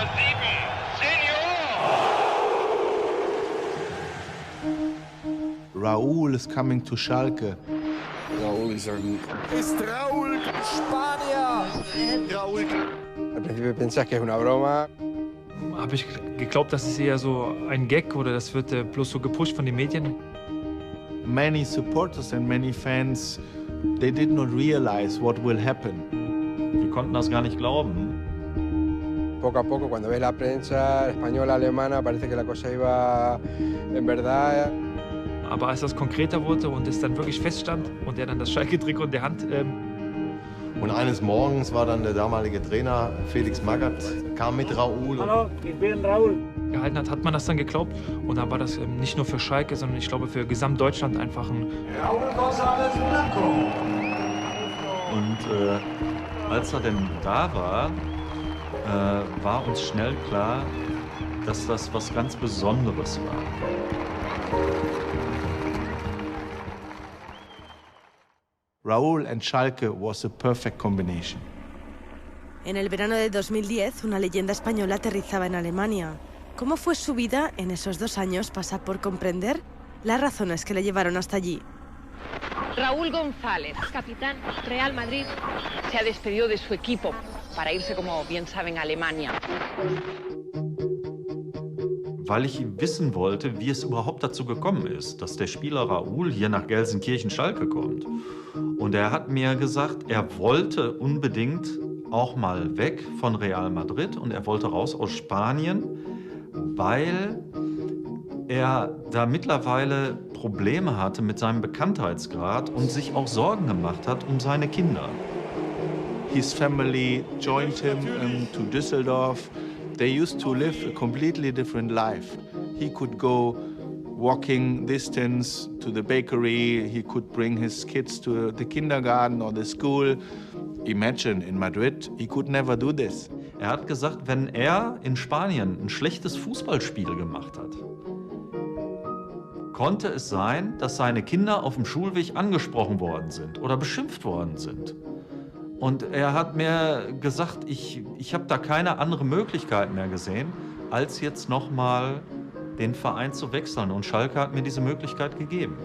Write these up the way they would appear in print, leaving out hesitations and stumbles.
Nummer 7, Senior. Raúl is coming to Schalke. Raúl ist Raúl, Spanier! Raúl. Al principio pensás que es una broma. Habe ich geglaubt, das ist eher so ein Gag oder das wird bloß so gepusht von den Medien. Many supporters and many fans, they did not realize what will happen. Wir konnten das gar nicht glauben. Poco a poco, cuando ves la prensa española, alemana, parece que la cosa iba en verdad. Aber als das konkreter wurde und es dann wirklich feststand und er dann das Schalke-Trikot in der Hand und eines Morgens war dann der damalige Trainer Felix Magath, kam mit Raúl. Hallo, ich bin Raúl. Gehalten hat man das dann geglaubt. Und dann war das nicht nur für Schalke, sondern ich glaube für Gesamtdeutschland einfach ein... Raúl Gonzalez, Blanco. Und als er denn da war, war uns schnell klar, dass das was ganz Besonderes war. Raúl and Schalke was a perfect combination. En el verano de 2010, una leyenda española aterrizaba en Alemania. ¿Cómo fue su vida en esos 2 años? Pasa por comprender las razones que le llevaron hasta allí. Raúl González, capitán Real Madrid, se ha despedido de su equipo para irse, como bien saben, a Alemania. Weil ich wissen wollte, wie es überhaupt dazu gekommen ist, dass der Spieler Raúl hier nach Gelsenkirchen-Schalke kommt. Und er hat mir gesagt, er wollte unbedingt auch mal weg von Real Madrid und er wollte raus aus Spanien, weil er da mittlerweile Probleme hatte mit seinem Bekanntheitsgrad und sich auch Sorgen gemacht hat um seine Kinder. His family joined him to Düsseldorf. They used to live a completely different life. He could go walking distance to the bakery. He could bring his kids to the kindergarten or the school. Imagine, in Madrid, he could never do this. Er hat gesagt, wenn er in Spanien ein schlechtes Fußballspiel gemacht hat, konnte es sein, dass seine Kinder auf dem Schulweg angesprochen worden sind oder beschimpft worden sind. Und er hat mir gesagt, ich habe da keine andere Möglichkeit mehr gesehen, als jetzt nochmal den Verein zu wechseln. Und Schalke hat mir diese Möglichkeit gegeben.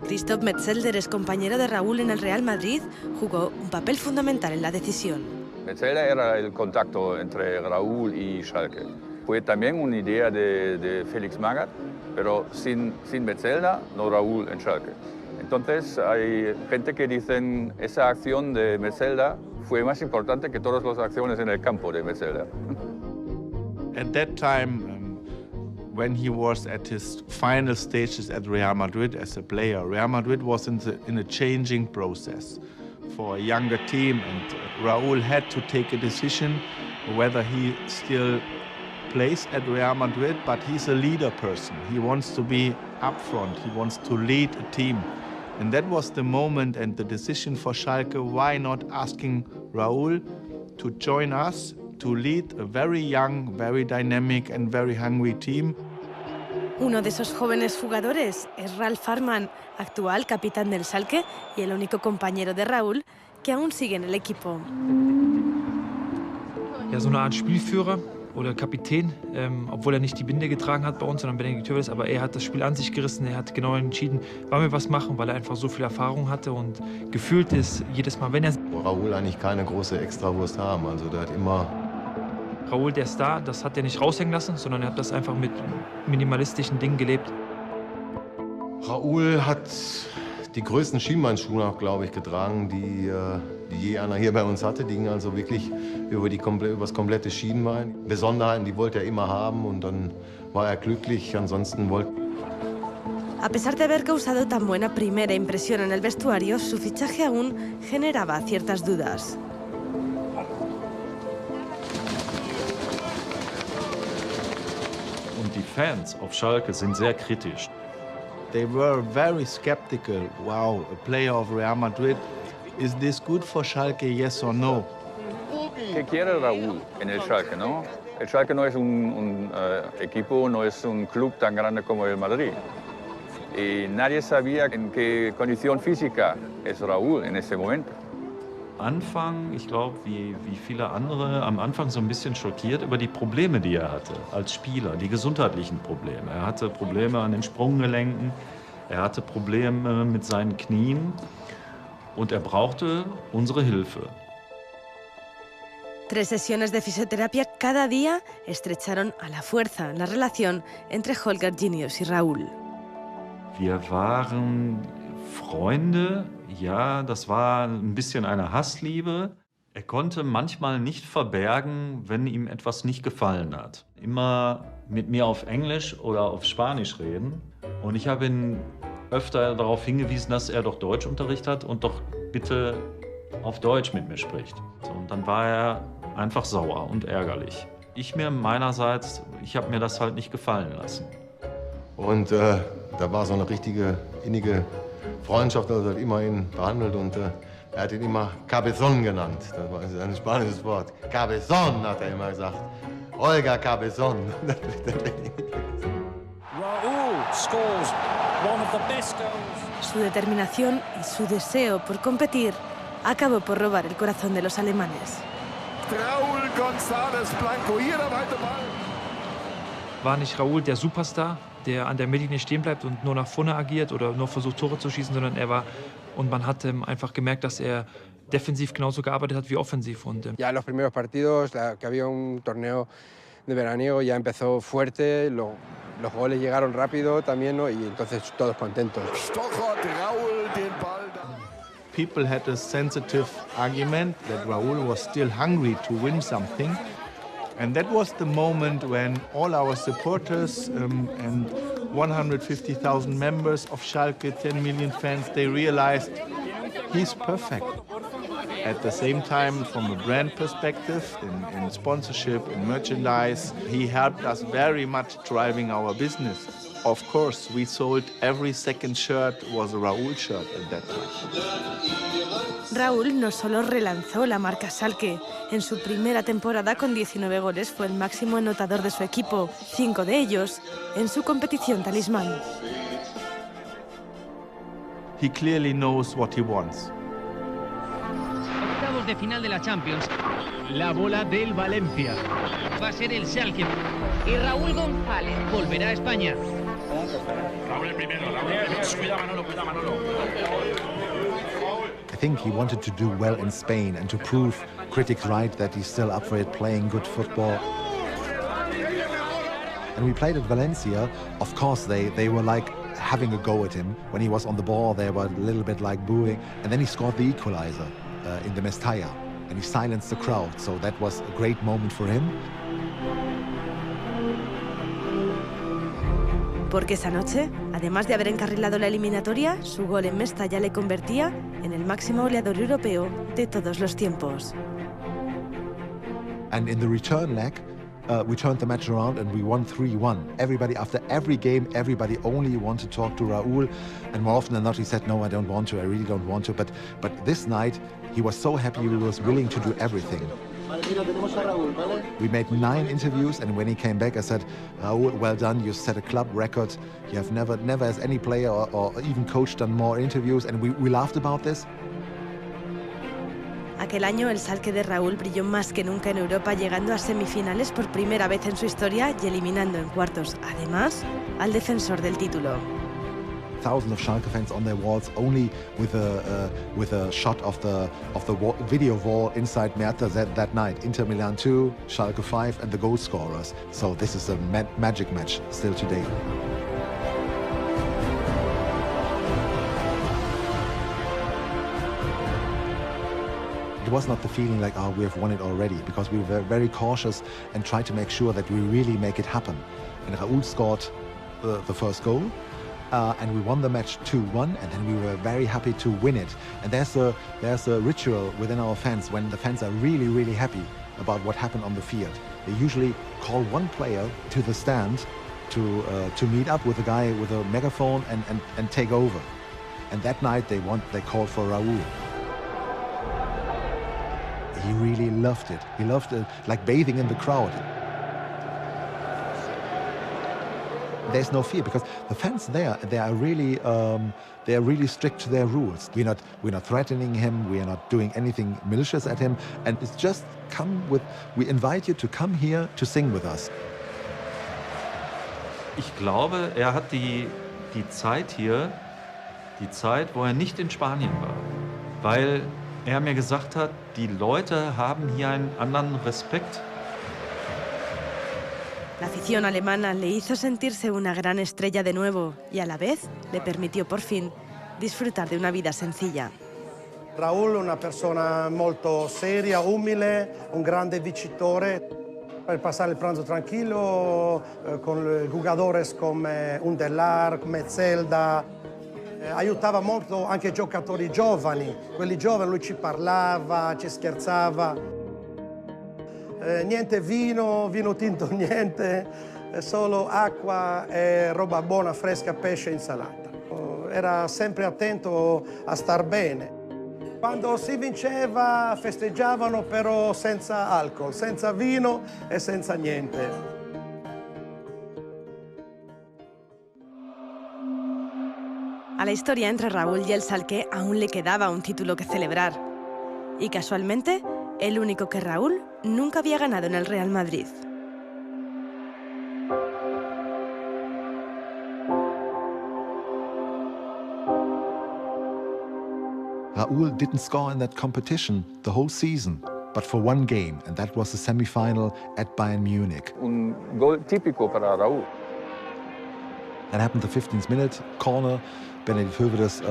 Christoph Metzelder, ex compañero de Raúl en el Real Madrid, jugó un papel fundamental en la decisión. Metzelder era el contacto entre Raúl y Schalke. Fue también una idea de Felix Magath, pero sin Metzelder, no Raúl en Schalke. Entonces hay gente que dicen esa acción de Metzelder fue más importante que todas las acciones en el campo de Metzelder. At that time, when he was at his final stages at Real Madrid as a player, Real Madrid was in a changing process for a younger team, and Raúl had to take a decision whether he still plays at Real Madrid, but he's a leader person. He wants to be up front, he wants to lead a team. And that was the moment and the decision for Schalke, why not asking Raúl to join us to lead a very young, very dynamic and very hungry team. Uno de esos jóvenes jugadores es Ralf Farman, actual capitán del Schalke y el único compañero de Raúl que aún sigue en el equipo. Ja, so eine Art Spielführer oder Kapitän, obwohl er nicht die Binde getragen hat bei uns, sondern Benedikt ist, aber er hat das Spiel an sich gerissen, er hat genau entschieden, wann wir was machen, weil er einfach so viel Erfahrung hatte und gefühlt ist jedes Mal, wenn er... Raúl eigentlich keine große Extrawurst haben, also der hat immer... Raúl, der Star, das hat er nicht raushängen lassen, sondern er hat das einfach mit minimalistischen Dingen gelebt. Raúl hat die größten Schienbeinschuhe auch, glaube ich, getragen, die je einer hier bei uns hatte. Die gingen also wirklich über das komplette Schienbein. Besonderheiten, die wollte er immer haben und dann war er glücklich. Ansonsten wollte... A pesar de haber causado tan buena primera impresión en el vestuario, su fichaje aún generaba ciertas dudas. Und die Fans auf Schalke sind sehr kritisch. They were very skeptical. Wow, a player of Real Madrid. Is this good for Schalke, yes or no? ¿Qué quiere Raúl en el Schalke, no? El Schalke no es un equipo, no es un club tan grande como el Madrid. Y nadie sabía en qué condición física es Raúl en ese momento. Anfang, ich glaube, wie viele andere, am Anfang so ein bisschen schockiert über die Probleme, die er hatte als Spieler, die gesundheitlichen Probleme. Er hatte Probleme an den Sprunggelenken, er hatte Probleme mit seinen Knien und er brauchte unsere Hilfe. 3 sesiones de fisioterapia cada día estrecharon a la fuerza la relación entre Holger Genius y Raúl. Wir waren Freunde, ja, das war ein bisschen eine Hassliebe. Er konnte manchmal nicht verbergen, wenn ihm etwas nicht gefallen hat. Immer mit mir auf Englisch oder auf Spanisch reden. Und ich habe ihn öfter darauf hingewiesen, dass er doch Deutschunterricht hat und doch bitte auf Deutsch mit mir spricht. Und dann war er einfach sauer und ärgerlich. Ich meinerseits, ich habe mir das halt nicht gefallen lassen. Und da war so eine richtige innige Freundschaft, also hat immer ihn behandelt und er hat ihn immer Cabezón genannt. Das war ein spanisches Wort. Cabezón hat er immer gesagt. Olga Cabezón. Raúl scores one of the best goals. Su determinación y su deseo por competir acabó por robar el corazón de los alemanes. Raúl Gonzalez, Blanco, hier der weite Ball. War nicht Raúl der Superstar, der an der Mittellinie stehen bleibt und nur nach vorne agiert oder nur versucht, Tore zu schießen, sondern er war, und man hat einfach gemerkt, dass er defensiv genauso gearbeitet hat wie offensiv. Und, Ya en los primeros partidos, que había un torneo de veraniego, ya empezó fuerte, los goles llegaron rápido también, ¿no? Y entonces todos contentos. Stochert Raúl den Ball da. People had a sensitive argument that Raúl was still hungry to win something. And that was the moment when all our supporters and 150,000 members of Schalke, 10 million fans, they realized he's perfect. At the same time, from a brand perspective, in sponsorship, in merchandise, he helped us very much driving our business. Of course, we sold every second shirt was a Raúl shirt at that time. Raúl no solo relanzó la marca Schalke. En su primera temporada con 19 goles fue el máximo anotador de su equipo, 5 de ellos en su competición talismán. He clearly knows what he wants. Octavos de final de la Champions. La bola del Valencia. Va a ser el Schalke. Y Raúl González Volverá a España. Raúl el primero. Cuida Manolo. I think he wanted to do well in Spain and to prove critics right that he's still up for it, playing good football. And we played at Valencia. Of course, they were like having a go at him. When he was on the ball, they were a little bit like booing. And then he scored the equalizer in the Mestalla. And he silenced the crowd. So that was a great moment for him. Porque esa noche, además de haber encarrilado la eliminatoria, su gol en Mestalla le convertía en el máximo goleador europeo de todos los tiempos. And in the return leg, we turned the match around and we won 3-1. Everybody, after every game, everybody only wanted to talk to Raúl. And more often than not, he said, no, I don't want to, I really don't want to. But this night, he was so happy, he was willing to do everything. We made 9 interviews, and when he came back, I said, Raúl, well done, you set a club record. You have never as any player or even coach done more interviews, and we laughed about this. Aquel año el Schalke de Raúl brilló más que nunca en Europa, llegando a semifinales por primera vez en su historia y eliminando en cuartos, además, al defensor del título. Thousands of Schalke fans on their walls, only with a shot of the video wall inside Merta that night. Inter Milan 2, Schalke 5, and the goal scorers. So this is a magic match still today. It was not the feeling like, oh, we have won it already, because we were very cautious and tried to make sure that we really make it happen. And Raúl scored the first goal. And we won the match 2-1, and then we were very happy to win it. And there's a ritual within our fans when the fans are really, really happy about what happened on the field. They usually call one player to the stand to meet up with a guy with a megaphone and take over. And that night they called for Raúl. He really loved it. He loved it, like bathing in the crowd. there's no fear because the fans there, they are really strict to their rules. We're not threatening him. We are not doing anything malicious at him. And it's just we invite you to come here to sing with us. Ich glaube, er hat die Zeit hier, die Zeit, wo er nicht in Spanien war, weil er mir gesagt hat, die Leute haben hier einen anderen Respekt. La afición alemana le hizo sentirse una gran estrella de nuevo y a la vez le permitió por fin disfrutar de una vida sencilla. Raúl è una persona molto seria, umile, un grande vincitore. Per passare il pranzo tranquillo con jugadores come Undelar, come Zelda. Aiutava molto anche i giocatori giovani. Quelli giovani lui ci parlava, ci scherzava. Niente vino tinto, niente, solo acqua e roba buona, fresca, pesce e insalata. Era sempre attento a star bene. Quando si vinceva festeggiavano però senza alcol, senza vino e senza niente. A la historia entre Raúl y el Schalke aún le quedaba un título que celebrar. Y casualmente, el único que Raúl nunca había ganado en el Real Madrid. Raúl didn't score in that competition the whole season, but for one game, and that was the semi-final at Bayern Munich. Un gol típico para Raúl. That happened the 15th minute, corner. Benedikt Hövedes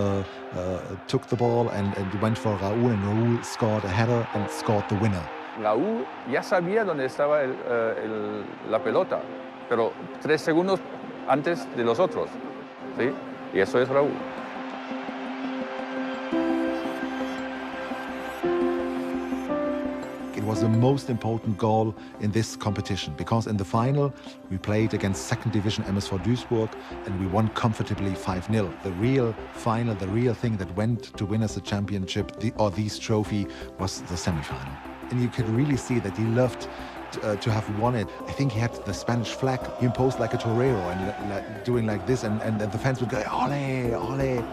took the ball and went for Raúl, and Raúl scored a header and scored the winner. Raúl ya sabía dónde estaba la pelota, pero 3 segundos antes de los otros, ¿sí? Y eso es Raúl. It was the most important goal in this competition because in the final we played against second division MSV Duisburg and we won comfortably 5-0. The real final, the real thing that went to win us the championship or this trophy was the semi-final. And you could really see that he loved to have won it. I think he had the Spanish flag. He imposed like a torero and doing like this and the fans would go, ole, ole.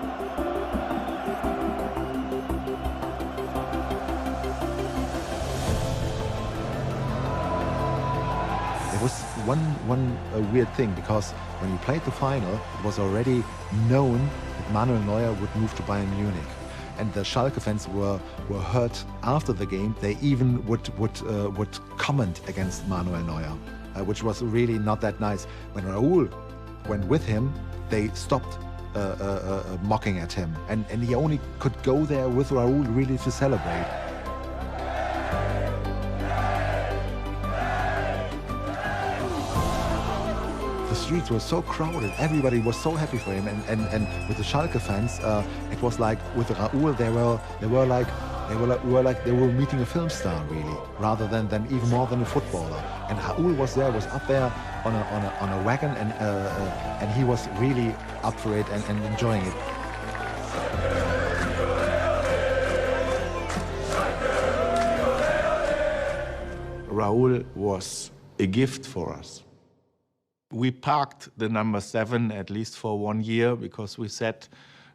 There was one weird thing because when we played the final, it was already known that Manuel Neuer would move to Bayern Munich. And the Schalke fans were hurt after the game. They even would comment against Manuel Neuer, which was really not that nice. When Raúl went with him, they stopped mocking at him. And he only could go there with Raúl really to celebrate. The streets were so crowded, everybody was so happy for him, and with the Schalke fans, it was like with Raúl, they were meeting a film star really, rather than even more than a footballer. And Raúl was up there on a wagon, and he was really up for it and enjoying it. Raúl was a gift for us. We parked the number 7 at least for 1 year because we said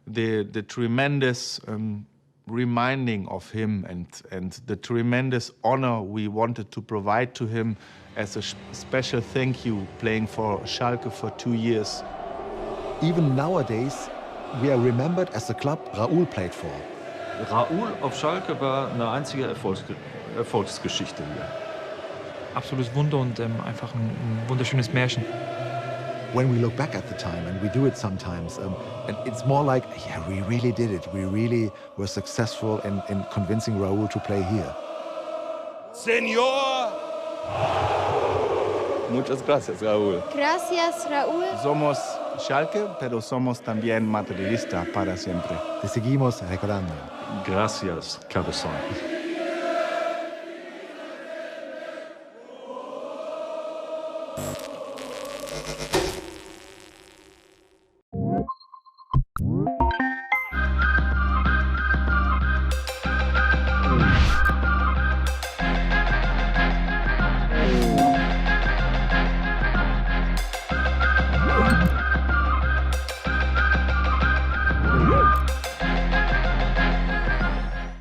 the tremendous reminding of him and the tremendous honor we wanted to provide to him as a special thank you playing for Schalke for 2 years. Even nowadays, we are remembered as the club Raúl played for. Raúl auf Schalke war eine einzige Erfolgsgeschichte hier. Absolutes Wunder und einfach ein wunderschönes Märchen. When we look back at the time, and we do it sometimes, and it's more like, yeah, we really did it. We really were successful in convincing Raúl to play here. Señor! Muchas gracias, Raúl. Gracias, Raúl. Somos Schalke, pero somos también madridista para siempre. Te seguimos recordando. Gracias, Cabezón.